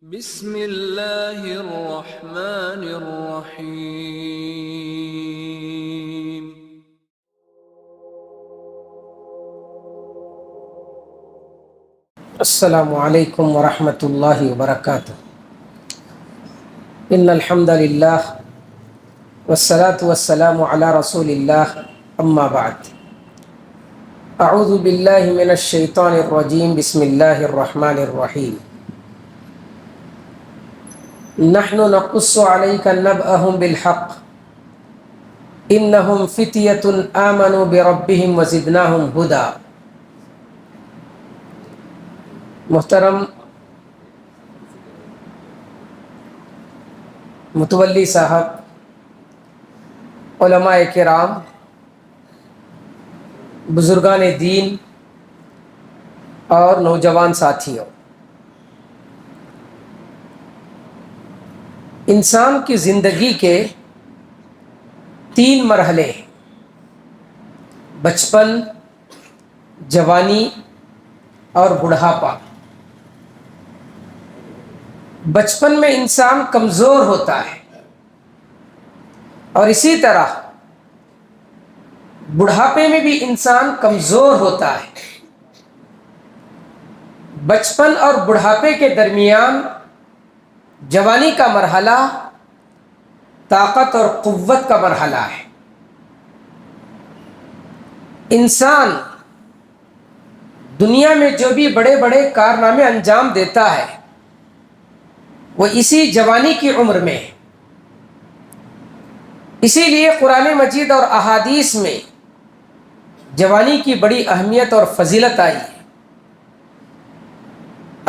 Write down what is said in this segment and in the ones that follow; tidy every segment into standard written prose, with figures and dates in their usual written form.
بسم اللہ الرحمن الرحیم۔ السلام علیکم ورحمۃ اللہ وبرکاتہ۔ ان الحمد للہ والصلاة والسلام علی رسول اللہ، اما بعد، اعوذ باللہ من الشیطان الرجیم، بسم اللہ الرحمن الرحیم۔ نحن نقص علیک نبأهم بالحق انہم فتیۃ آمنوا بربہم وزدناہم ہدی۔ محترم متولی صاحب، علماء کرام، بزرگان دین اور نوجوان ساتھیوں، انسان کی زندگی کے 3 مرحلے ہیں: بچپن، جوانی اور بڑھاپا۔ بچپن میں انسان کمزور ہوتا ہے اور اسی طرح بڑھاپے میں بھی انسان کمزور ہوتا ہے۔ بچپن اور بڑھاپے کے درمیان جوانی کا مرحلہ طاقت اور قوت کا مرحلہ ہے۔ انسان دنیا میں جو بھی بڑے بڑے کارنامے انجام دیتا ہے وہ اسی جوانی کی عمر میں ہے۔ اسی لیے قرآن مجید اور احادیث میں جوانی کی بڑی اہمیت اور فضیلت آئی ہے۔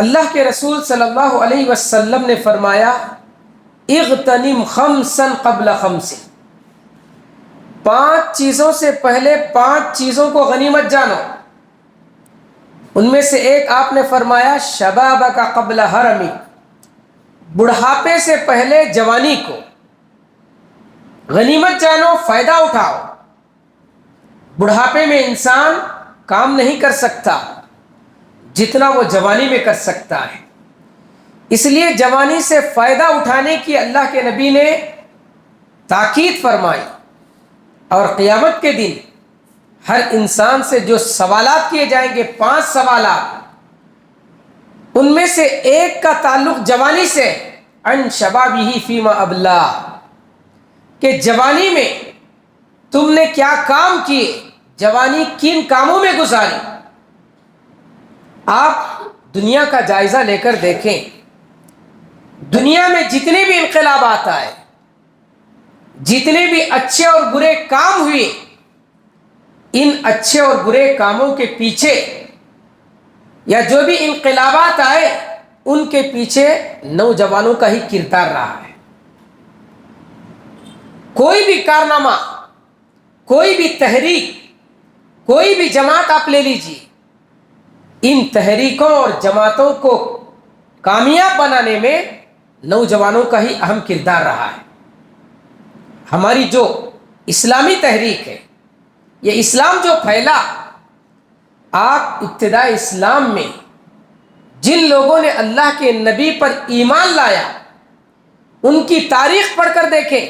اللہ کے رسول صلی اللہ علیہ وسلم نے فرمایا، اغتنم خمسا قبل خمس، 5 چیزوں سے پہلے 5 چیزوں کو غنیمت جانو۔ ان میں سے ایک آپ نے فرمایا، شبابک قبل حرمک، بڑھاپے سے پہلے جوانی کو غنیمت جانو، فائدہ اٹھاؤ۔ بڑھاپے میں انسان کام نہیں کر سکتا جتنا وہ جوانی میں کر سکتا ہے، اس لیے جوانی سے فائدہ اٹھانے کی اللہ کے نبی نے تاکید فرمائی۔ اور قیامت کے دن ہر انسان سے جو سوالات کیے جائیں گے، 5 سوالات، ان میں سے ایک کا تعلق جوانی سے، عن شبابہ فیما ابلا، کہ جوانی میں تم نے کیا کام کیے، جوانی کن کاموں میں گزاری۔ آپ دنیا کا جائزہ لے کر دیکھیں، دنیا میں جتنے بھی انقلابات آئے، جتنے بھی اچھے اور برے کام ہوئے، ان اچھے اور برے کاموں کے پیچھے، یا جو بھی انقلابات آئے ان کے پیچھے نوجوانوں کا ہی کردار رہا ہے۔ کوئی بھی کارنامہ، کوئی بھی تحریک، کوئی بھی جماعت آپ لے لیجیے، ان تحریکوں اور جماعتوں کو کامیاب بنانے میں نوجوانوں کا ہی اہم کردار رہا ہے۔ ہماری جو اسلامی تحریک ہے، یہ اسلام جو پھیلا، آپ ابتدائی اسلام میں جن لوگوں نے اللہ کے نبی پر ایمان لایا، ان کی تاریخ پڑھ کر دیکھیں،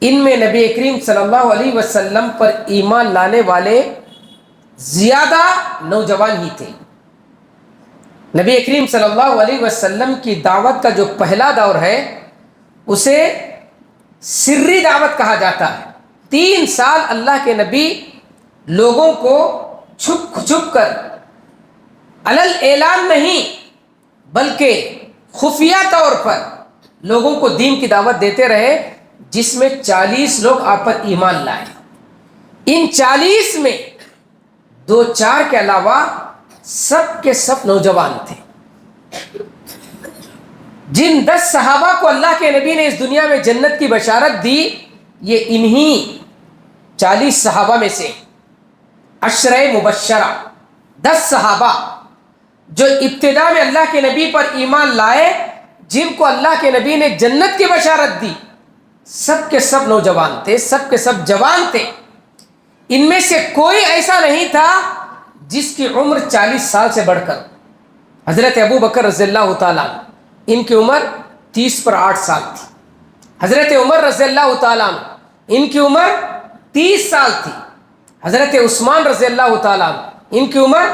ان میں نبی کریم صلی اللہ علیہ وسلم پر ایمان لانے والے زیادہ نوجوان ہی تھے۔ نبی کریم صلی اللہ علیہ وسلم کی دعوت کا جو پہلا دور ہے اسے سری دعوت کہا جاتا ہے۔ 3 سال اللہ کے نبی لوگوں کو چھپ چھپ کر، علل اعلان نہیں بلکہ خفیہ طور پر لوگوں کو دین کی دعوت دیتے رہے، جس میں 40 لوگ آپ پر ایمان لائے۔ ان 40 میں 2-4 کے علاوہ سب کے سب نوجوان تھے۔ جن 10 صحابہ کو اللہ کے نبی نے اس دنیا میں جنت کی بشارت دی، یہ انہی 40 صحابہ میں سے عشرہ مبشرہ، 10 صحابہ جو ابتدا میں اللہ کے نبی پر ایمان لائے، جن کو اللہ کے نبی نے جنت کی بشارت دی، سب کے سب نوجوان تھے، سب کے سب جوان تھے۔ ان میں سے کوئی ایسا نہیں تھا جس کی عمر 40 سال سے بڑھ کر۔ حضرت ابو بکر رضی اللہ تعالیٰ، ان کی عمر 30 پر 8 سال تھی. حضرت عمر رضی اللہ تعالیٰ عنہ ان کی عمر 30 سال تھی. حضرت عثمان رضی اللہ تعالیٰ عنہ ان کی عمر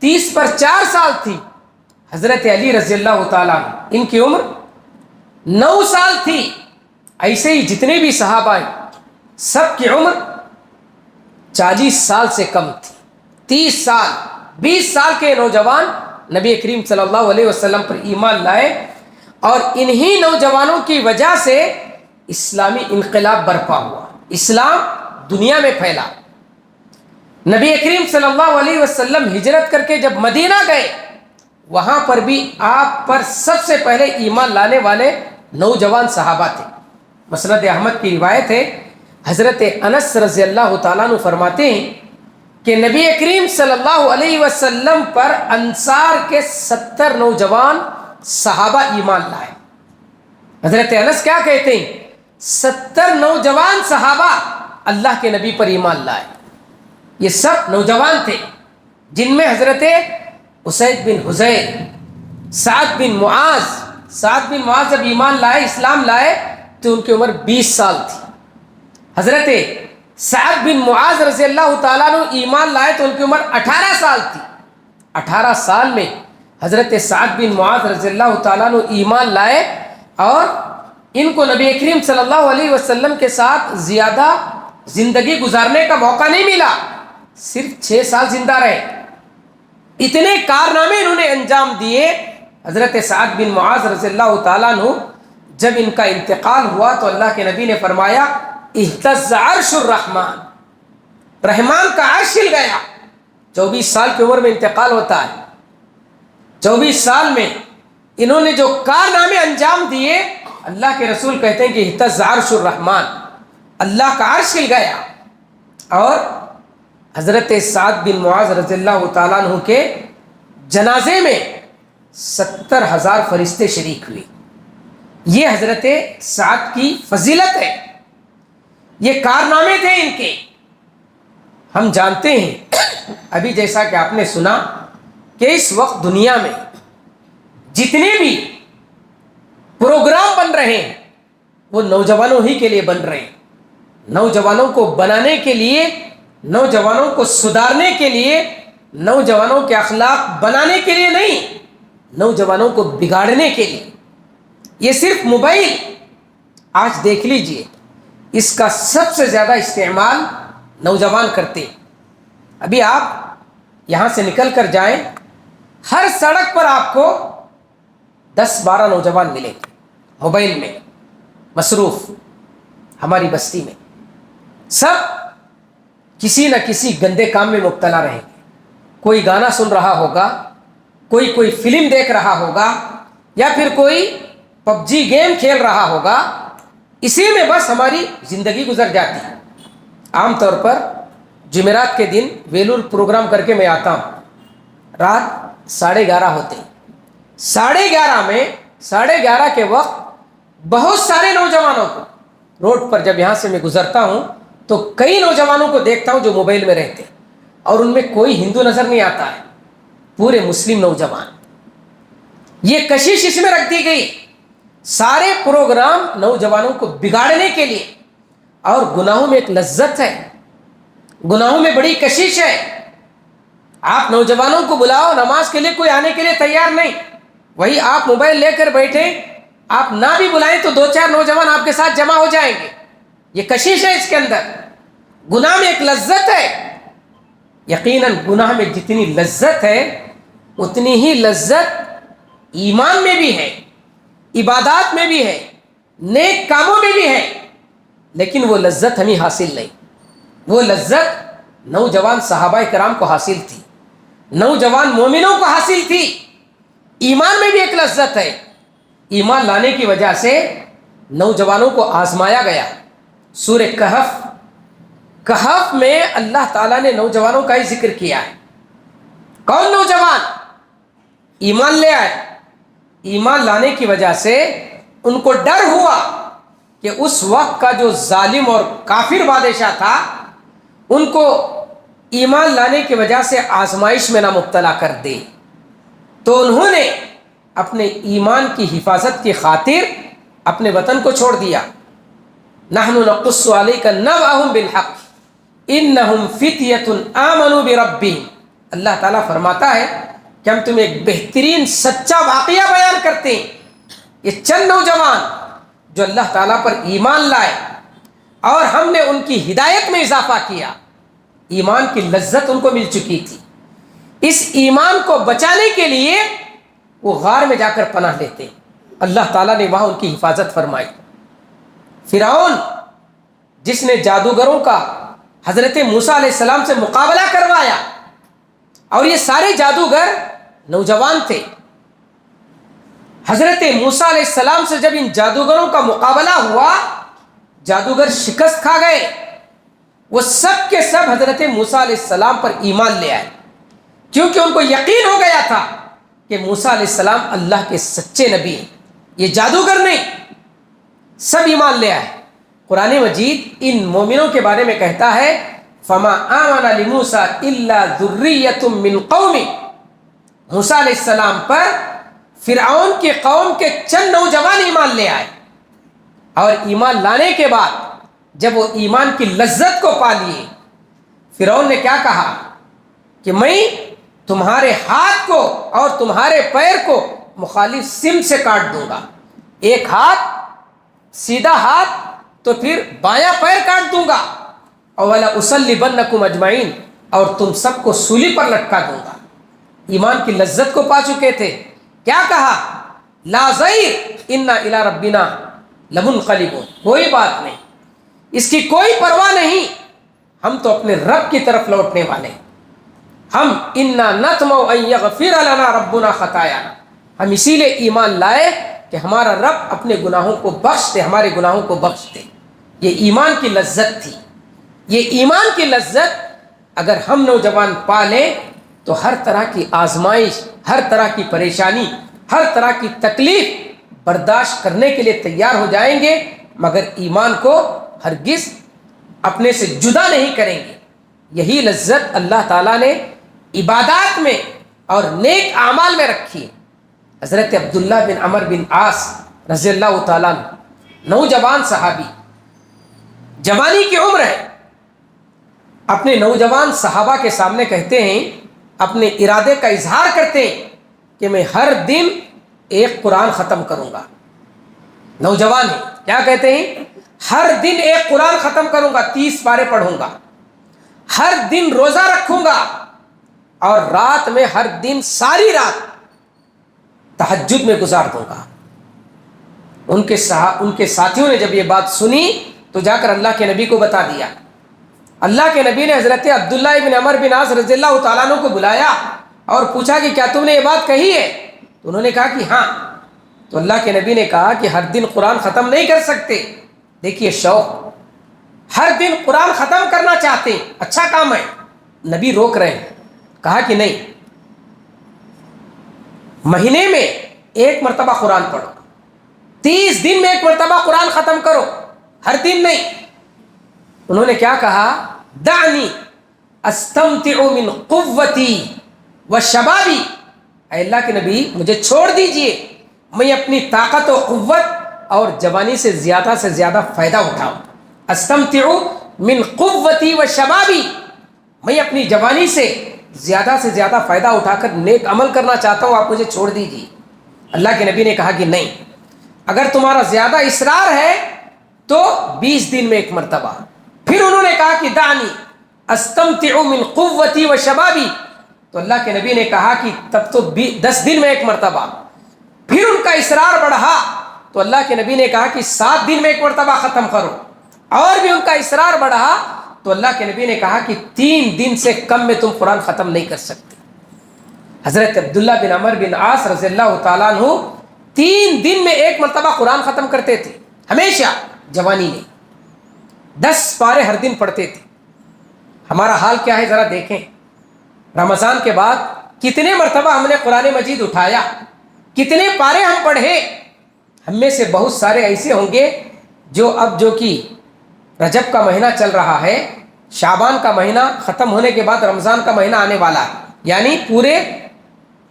30 پر 4 سال تھی. حضرت علی رضی اللہ تعالیٰ عنہ ان کی عمر 9 سال تھی. ایسے ہی جتنے بھی صحابہ ہیں سب کی عمر 40 سال سے کم تھی. 30 سال 20 سال کے نوجوان نبی کریم صلی اللہ علیہ وسلم پر ایمان لائے اور انہی نوجوانوں کی وجہ سے اسلامی انقلاب برپا ہوا. اسلام دنیا میں پھیلا. نبی کریم صلی اللہ علیہ وسلم ہجرت کر کے جب مدینہ گئے وہاں پر بھی آپ پر سب سے پہلے ایمان لانے والے نوجوان صحابہ تھے. مسند احمد کی روایت ہے, حضرت انس رضی اللہ تعالیٰ عنہ فرماتے ہیں کہ نبی کریم صلی اللہ علیہ وسلم پر انصار کے 70 نوجوان صحابہ ایمان لائے. حضرت انس کیا کہتے ہیں؟ 70 نوجوان صحابہ اللہ کے نبی پر ایمان لائے. یہ سب نوجوان تھے جن میں حضرت اسید بن حضیر, سعد بن معاذ جب ایمان لائے, اسلام لائے تو ان کی عمر 20 سال تھی. حضرت سعد بن معاذ رضی اللہ تعالیٰ عنہ ایمان لائے تو ان کی عمر 18 سال تھی. 18 سال میں حضرت سعد بن معاذ رضی اللہ تعالیٰ عنہ ایمان لائے اور ان کو نبی کریم صلی اللہ علیہ وسلم کے ساتھ زیادہ زندگی گزارنے کا موقع نہیں ملا, صرف 6 سال زندہ رہے. اتنے کارنامے انہوں نے انجام دیے. حضرت سعد بن معاذ رضی اللہ تعالیٰ عنہ جب ان کا انتقال ہوا تو اللہ کے نبی نے فرمایا اہتز عرش الرحمن, رحمان کا عرش ہل گیا. 24 سال کی عمر میں انتقال ہوتا ہے. 24 سال میں انہوں نے جو کارنامے انجام دیے, اللہ کے رسول کہتے ہیں کہ اہتز عرش الرحمن, اللہ کا عرش ہل گیا. اور حضرت سعد بن معاذ رضی اللہ تعالیٰ عنہ کے جنازے میں 70,000 فرشتے شریک ہوئے. یہ حضرت سعد کی فضیلت ہے, یہ کارنامے تھے ان کے. ہم جانتے ہیں ابھی جیسا کہ آپ نے سنا کہ اس وقت دنیا میں جتنے بھی پروگرام بن رہے ہیں وہ نوجوانوں ہی کے لیے بن رہے ہیں. نوجوانوں کو بنانے کے لیے, نوجوانوں کو سدھارنے کے لیے, نوجوانوں کے اخلاق بنانے کے لیے نہیں, نوجوانوں کو بگاڑنے کے لیے. یہ صرف موبائل, آج دیکھ لیجئے اس کا سب سے زیادہ استعمال نوجوان کرتے. ابھی آپ یہاں سے نکل کر جائیں, ہر سڑک پر آپ کو 10-12 نوجوان ملیں گے موبائل میں مصروف. ہماری بستی میں سب کسی نہ کسی گندے کام میں مبتلا رہیں گے. کوئی گانا سن رہا ہوگا, کوئی فلم دیکھ رہا ہوگا, یا پھر کوئی PUBG گیم کھیل رہا ہوگا. اسی میں بس ہماری زندگی گزر جاتی ہے. عام طور پر جمعرات کے دن ویلور پروگرام کر کے میں آتا ہوں, رات 11:30 ہوتے ہیں. 11:30 میں 11:30 کے وقت بہت سارے نوجوانوں کو روڈ پر جب یہاں سے میں گزرتا ہوں تو کئی نوجوانوں کو دیکھتا ہوں جو موبائل میں رہتے ہیں, اور ان میں کوئی ہندو نظر نہیں آتا ہے, پورے مسلم نوجوان. یہ کشش اس میں رکھ دی گئی, سارے پروگرام نوجوانوں کو بگاڑنے کے لیے. اور گناہوں میں ایک لذت ہے, گناہوں میں بڑی کشش ہے. آپ نوجوانوں کو بلاؤ نماز کے لیے, کوئی آنے کے لیے تیار نہیں. وہی آپ موبائل لے کر بیٹھے, آپ نہ بھی بلائیں تو 2-4 نوجوان آپ کے ساتھ جمع ہو جائیں گے. یہ کشش ہے اس کے اندر. گناہ میں ایک لذت ہے. یقیناً گناہ میں جتنی لذت ہے اتنی ہی لذت ایمان میں بھی ہے, عبادات میں بھی ہے, نیک کاموں میں بھی ہے. لیکن وہ لذت ہمیں حاصل نہیں. وہ لذت نوجوان صحابہ کرام کو حاصل تھی, نوجوان مومنوں کو حاصل تھی. ایمان میں بھی ایک لذت ہے. ایمان لانے کی وجہ سے نوجوانوں کو آزمایا گیا. سورہ کہف میں اللہ تعالیٰ نے نوجوانوں کا ہی ذکر کیا ہے. کون نوجوان ایمان لے آئے؟ ایمان لانے کی وجہ سے ان کو ڈر ہوا کہ اس وقت کا جو ظالم اور کافر بادشاہ تھا ان کو ایمان لانے کی وجہ سے آزمائش میں نہ مبتلا کر دے. تو انہوں نے اپنے ایمان کی حفاظت کی خاطر اپنے وطن کو چھوڑ دیا. نحن نقص علیک نبأہم بالحق انہم فتیۃ آمنوا بربہم. اللہ تعالیٰ فرماتا ہے کہ ہم تمہیں ایک بہترین سچا واقعہ بیان کرتے ہیں. یہ چند نوجوان جو اللہ تعالیٰ پر ایمان لائے اور ہم نے ان کی ہدایت میں اضافہ کیا. ایمان کی لذت ان کو مل چکی تھی. اس ایمان کو بچانے کے لیے وہ غار میں جا کر پناہ لیتے. اللہ تعالیٰ نے وہاں ان کی حفاظت فرمائی. فرعون جس نے جادوگروں کا حضرت موسیٰ علیہ السلام سے مقابلہ کروایا، اور یہ سارے جادوگر نوجوان تھے. حضرت موسیٰ علیہ السلام سے جب ان جادوگروں کا مقابلہ ہوا، جادوگر شکست کھا گئے. وہ سب کے سب حضرت موسیٰ علیہ السلام پر ایمان لے آئے، کیونکہ ان کو یقین ہو گیا تھا کہ موسیٰ علیہ السلام اللہ کے سچے نبی ہیں، یہ جادوگر نہیں. سب ایمان لے آئے. قرآن مجید ان مومنوں کے بارے میں کہتا ہے فما آمن لموسیٰ الا ذریۃ من قومہ. موسیٰ علیہ السلام پر فرعون کی قوم کے چند نوجوان ایمان لے آئے، اور ایمان لانے کے بعد جب وہ ایمان کی لذت کو پا لیے، فرعون نے کیا کہا کہ میں تمہارے ہاتھ کو اور تمہارے پیر کو مخالف سمت سے کاٹ دوں گا. ایک ہاتھ سیدھا ہاتھ تو پھر بایاں پیر کاٹ دوں گا. اولا اسلبنکم اجمعین، اور تم سب کو سولی پر لٹکا دوں گا. ایمان کی لذت کو پا چکے تھے. کیا کہا؟ لا ضیر انا الی ربنا لمنقلبون. کوئی بات نہیں، اس کی کوئی پرواہ نہیں، ہم تو اپنے رب کی طرف لوٹنے والے ہیں. ہم انا نطمع ان یغفر لنا ربنا خطایانا. ہم اسی لیے ایمان لائے کہ ہمارا رب اپنے گناہوں کو بخش دے، ہمارے گناہوں کو بخش دے. یہ ایمان کی لذت تھی. یہ ایمان کی لذت اگر ہم نوجوان پالیں تو ہر طرح کی آزمائش، ہر طرح کی پریشانی، ہر طرح کی تکلیف برداشت کرنے کے لیے تیار ہو جائیں گے، مگر ایمان کو ہرگز اپنے سے جدا نہیں کریں گے. یہی لذت اللہ تعالیٰ نے عبادات میں اور نیک اعمال میں رکھی. حضرت عبداللہ بن عمر بن عاص رضی اللہ تعالیٰ عنہ، نوجوان صحابی، جوانی کی عمر ہے، اپنے نوجوان صحابہ کے سامنے کہتے ہیں، اپنے ارادے کا اظہار کرتے ہیں کہ میں ہر دن ایک قرآن ختم کروں گا. نوجوان ہیں، کیا کہتے ہیں؟ ہر دن ایک قرآن ختم کروں گا، 30 پارے پڑھوں گا، ہر دن روزہ رکھوں گا، اور رات میں ہر دن ساری رات تہجد میں گزار دوں گا. ان کے ساتھیوں نے جب یہ بات سنی تو جا کر اللہ کے نبی کو بتا دیا. اللہ کے نبی نے حضرت عبداللہ بن عمر بن عاص رضی اللہ تعالیٰ عنہ کو بلایا اور پوچھا کہ کیا تم نے یہ بات کہی ہے؟ تو انہوں نے کہا کہ ہاں. تو اللہ کے نبی نے کہا کہ ہر دن قرآن ختم نہیں کر سکتے. دیکھیے شوق، ہر دن قرآن ختم کرنا چاہتے ہیں، اچھا کام ہے. نبی روک رہے ہیں. کہا کہ نہیں، مہینے میں ایک مرتبہ قرآن پڑھو، 30 دن میں ایک مرتبہ قرآن ختم کرو، ہر دن نہیں. انہوں نے کیا کہا؟ دعنی استمتع من قوتی و شبابی. اے اللہ کے نبی مجھے چھوڑ دیجئے، میں اپنی طاقت و قوت اور جوانی سے زیادہ فائدہ اٹھاؤں. استمتع من قوتی و شبابی، میں اپنی جوانی سے زیادہ فائدہ اٹھا کر نیک عمل کرنا چاہتا ہوں، آپ مجھے چھوڑ دیجیے. اللہ کے نبی نے کہا کہ نہیں، اگر تمہارا زیادہ اصرار ہے تو 20 دن میں ایک مرتبہ. پھر انہوں نے کہا کہ دعنی استمتع من قوتی و شبابی. تو اللہ کے نبی نے کہا کہ تب تو 10 دن میں ایک مرتبہ. پھر ان کا اصرار بڑھا تو اللہ کے نبی نے کہا کہ 7 دن میں ایک مرتبہ ختم کرو. اور بھی ان کا اصرار بڑھا تو اللہ کے نبی نے کہا کہ 3 دن سے کم میں تم قرآن ختم نہیں کر سکتے. حضرت عبداللہ بن عمر بن عاص رضی اللہ تعالیٰ عنہ 3 دن میں ایک مرتبہ قرآن ختم کرتے تھے. ہمیشہ جوانی میں 10 پارے ہر دن پڑھتے تھے. ہمارا حال کیا ہے ذرا دیکھیں. رمضان کے بعد کتنے مرتبہ ہم نے قرآن مجید اٹھایا، کتنے پارے ہم پڑھے. ہم میں سے بہت سارے ایسے ہوں گے جو کہ رجب کا مہینہ چل رہا ہے، شعبان کا مہینہ ختم ہونے کے بعد رمضان کا مہینہ آنے والا ہے، یعنی پورے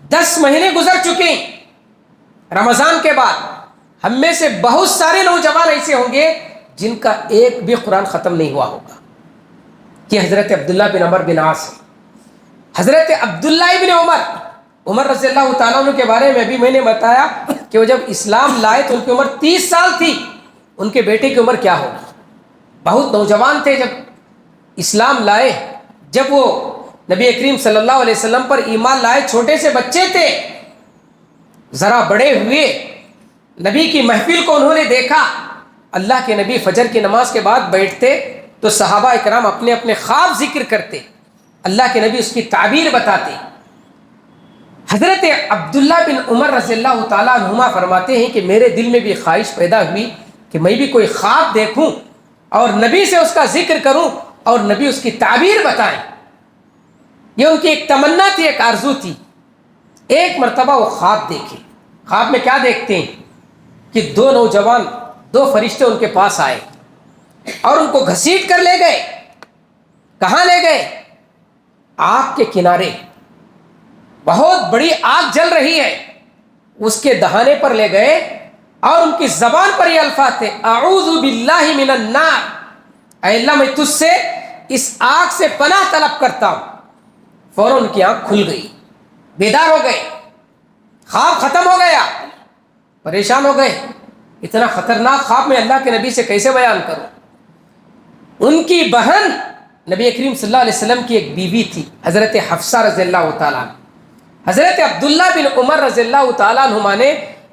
10 مہینے گزر چکے ہیں. رمضان کے بعد ہم میں سے بہت سارے نوجوان ایسے ہوں گے جن کا ایک بھی قرآن ختم نہیں ہوا ہوگا. کہ حضرت عبداللہ بن عمر بن عاص، حضرت عبداللہ بن عمر رضی اللہ تعالیٰ عنہ کے بارے میں بھی میں نے بتایا کہ وہ جب اسلام لائے تو ان کی عمر 30 سال تھی. ان کے بیٹے کی عمر کیا ہوگی؟ بہت نوجوان تھے جب اسلام لائے. جب وہ نبی کریم صلی اللہ علیہ وسلم پر ایمان لائے چھوٹے سے بچے تھے. ذرا بڑے ہوئے نبی کی محفل کو انہوں نے دیکھا. اللہ کے نبی فجر کی نماز کے بعد بیٹھتے تو صحابہ اکرام اپنے اپنے خواب ذکر کرتے، اللہ کے نبی اس کی تعبیر بتاتے. حضرت عبداللہ بن عمر رضی اللہ تعالیٰ عنہما فرماتے ہیں کہ میرے دل میں بھی خواہش پیدا ہوئی کہ میں بھی کوئی خواب دیکھوں اور نبی سے اس کا ذکر کروں اور نبی اس کی تعبیر بتائیں. یہ ان کی ایک تمنا تھی، ایک آرزو تھی. ایک مرتبہ وہ خواب دیکھے. خواب میں کیا دیکھتے ہیں کہ دو نوجوان، دو فرشتے ان کے پاس آئے اور ان کو گھسیٹ کر لے گئے. کہاں لے گئے؟ آگ کے کنارے. بہت بڑی آگ جل رہی ہے، اس کے دہانے پر لے گئے اور ان کی زبان پر یہ الفاظ تھے، اعوذ باللہ من النار، اے اللہ میں تجھ سے اس آگ سے پناہ طلب کرتا ہوں. فوراً ان کی آنکھ کھل گئی، بیدار ہو گئے. خواب ختم ہو گیا. پریشان ہو گئے، اتنا خطرناک خواب میں اللہ کے نبی سے کیسے بیان کروں. ان کی بہن نبی کریم صلی اللہ علیہ وسلم کی ایک بیوی تھی، حضرت حفصہ رضی اللہ تعالیٰ عنہ. حضرت عبداللہ بن عمر رضی اللہ تعالیٰ عنہما نے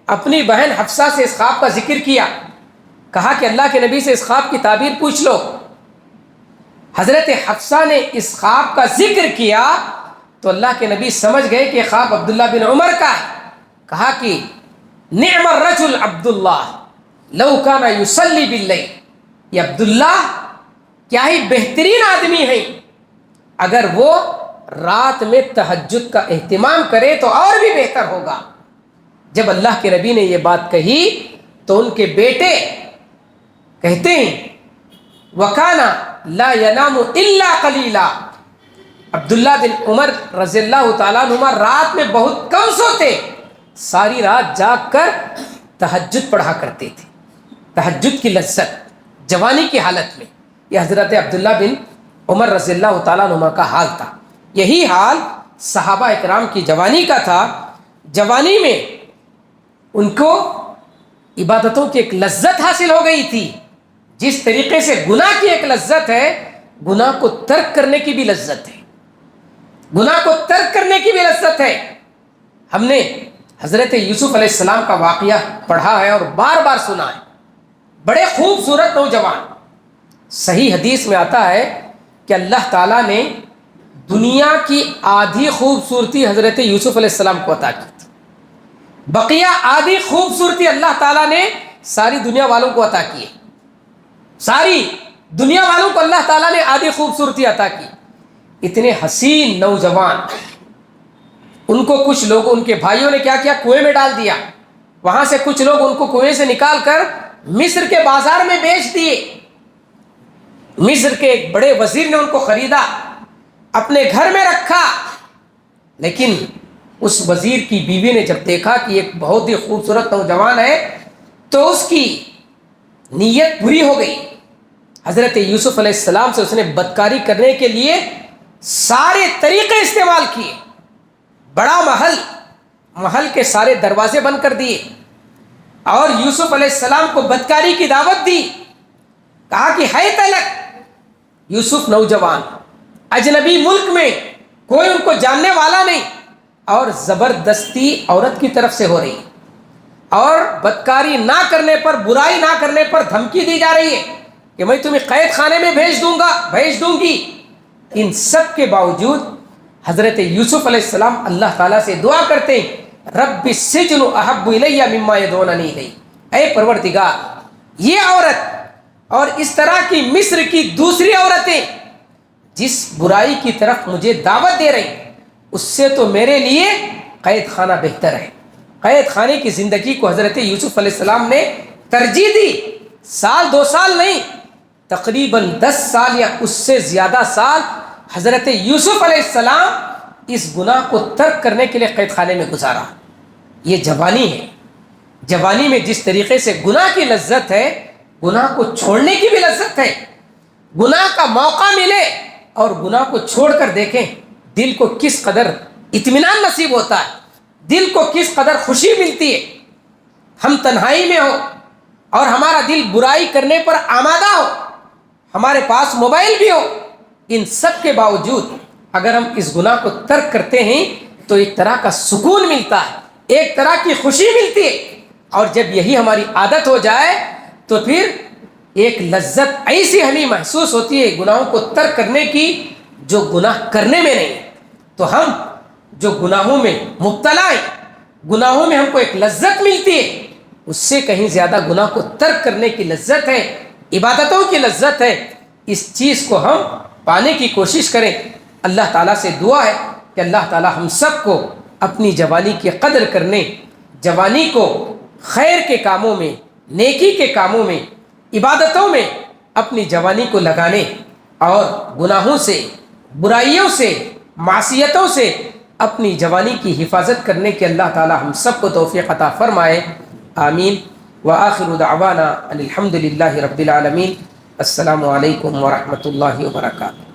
اپنی بہن حفصہ سے اس خواب کا ذکر کیا. کہا کہ اللہ کے نبی سے اس خواب کی تعبیر پوچھ لو. حضرت حفصہ نے اس خواب کا ذکر کیا تو اللہ کے نبی سمجھ گئے کہ خواب عبداللہ بن عمر کا ہے. کہا کہ نعم الرجل عبداللہ لو کان یصلی باللیل، یہ عبداللہ کیا ہی بہترین آدمی ہیں، اگر وہ رات میں تہجد کا اہتمام کرے تو اور بھی بہتر ہوگا. جب اللہ کے نبی نے یہ بات کہی تو ان کے بیٹے کہتے ہیں وَكَانَ لَا يَنَامُ إِلَّا قَلِيلًا، عبداللہ بن عمر رضی اللہ تعالیٰ عنہ رات میں بہت کم سوتے، ساری رات جاگ کر تہجد پڑھا کرتے تھے. تہجد کی لذت جوانی کی حالت میں. یہ حضرت عبداللہ بن عمر رضی اللہ تعالیٰ عنہ کا حال تھا. یہی حال صحابہ اکرام کی جوانی کا تھا. جوانی میں ان کو عبادتوں کی ایک لذت حاصل ہو گئی تھی. جس طریقے سے گناہ کی ایک لذت ہے، گناہ کو ترک کرنے کی بھی لذت ہے. گناہ کو ترک کرنے کی بھی لذت ہے. ہم نے حضرت یوسف علیہ السلام کا واقعہ پڑھا ہے اور بار بار سنا ہے. بڑے خوبصورت نوجوان. صحیح حدیث میں آتا ہے کہ اللہ تعالیٰ نے دنیا کی آدھی خوبصورتی حضرت یوسف علیہ السلام کو عطا کی تھی. بقیہ آدھی خوبصورتی اللہ تعالیٰ نے ساری دنیا والوں کو عطا کی ہے. ساری دنیا والوں کو اللہ تعالیٰ نے آدھی خوبصورتی عطا کی. اتنے حسین نوجوان. ان کو کچھ لوگ، ان کے بھائیوں نے کیا کیا، کنویں میں ڈال دیا. وہاں سے کچھ لوگ ان کو کنویں سے نکال کر مصر کے بازار میں بیچ دیے. مصر کے ایک بڑے وزیر نے ان کو خریدا، اپنے گھر میں رکھا. لیکن اس وزیر کی بیوی نے جب دیکھا کہ ایک بہت ہی خوبصورت نوجوان ہے تو اس کی نیت بری ہو گئی. حضرت یوسف علیہ السلام سے اس نے بدکاری کرنے کے لیے سارے طریقے استعمال کیے. بڑا محل کے سارے دروازے بند کر دیے اور یوسف علیہ السلام کو بدکاری کی دعوت دی. کہا کہ ہے تلک، یوسف نوجوان، اجنبی ملک میں کوئی ان کو جاننے والا نہیں، اور زبردستی عورت کی طرف سے ہو رہی اور بدکاری نہ کرنے پر، برائی نہ کرنے پر دھمکی دی جا رہی ہے کہ میں تمہیں قید خانے میں بھیج دوں گی. ان سب کے باوجود حضرت یوسف علیہ السلام اللہ تعالیٰ سے دعا کرتے ہیں، رب السجن احب الی مما یدعوننی الیہ، اے پروردگار یہ عورت اور اس طرح کی مصر کی دوسری عورتیں جس برائی کی طرف مجھے دعوت دے رہی اس سے تو میرے لیے قید خانہ بہتر ہے. قید خانے کی زندگی کو حضرت یوسف علیہ السلام نے ترجیح دی. سال 2 سال نہیں، تقریباً 10 سال یا اس سے زیادہ سال حضرت یوسف علیہ السلام اس گناہ کو ترک کرنے کے لیے قید خانے میں گزارا. یہ جوانی ہے. جوانی میں جس طریقے سے گناہ کی لذت ہے، گناہ کو چھوڑنے کی بھی لذت ہے. گناہ کا موقع ملے اور گناہ کو چھوڑ کر دیکھیں دل کو کس قدر اطمینان نصیب ہوتا ہے، دل کو کس قدر خوشی ملتی ہے. ہم تنہائی میں ہو اور ہمارا دل برائی کرنے پر آمادہ ہو، ہمارے پاس موبائل بھی ہو، ان سب کے باوجود اگر ہم اس گناہ کو ترک کرتے ہیں تو ایک طرح کا سکون ملتا ہے، ایک طرح کی خوشی ملتی ہے. اور جب یہی ہماری عادت ہو جائے تو پھر ایک لذت ایسی ہمیں محسوس ہوتی ہے گناہوں کو ترک کرنے کی جو گناہ کرنے میں نہیں. تو ہم جو گناہوں میں مبتلا ہیں، گناہوں میں ہم کو ایک لذت ملتی ہے، اس سے کہیں زیادہ گناہ کو ترک کرنے کی لذت ہے، عبادتوں کی لذت ہے. اس چیز کو ہم پانے کی کوشش کریں. اللہ تعالیٰ سے دعا ہے کہ اللہ تعالیٰ ہم سب کو اپنی جوانی کی قدر کرنے، جوانی کو خیر کے کاموں میں، نیکی کے کاموں میں، عبادتوں میں اپنی جوانی کو لگانے اور گناہوں سے، برائیوں سے، معصیتوں سے اپنی جوانی کی حفاظت کرنے کے اللہ تعالیٰ ہم سب کو توفیق عطا فرمائے. آمین. وآخر دعوانا ان الحمد للہ رب العالمین. السلام علیکم ورحمۃ اللہ وبرکاتہ.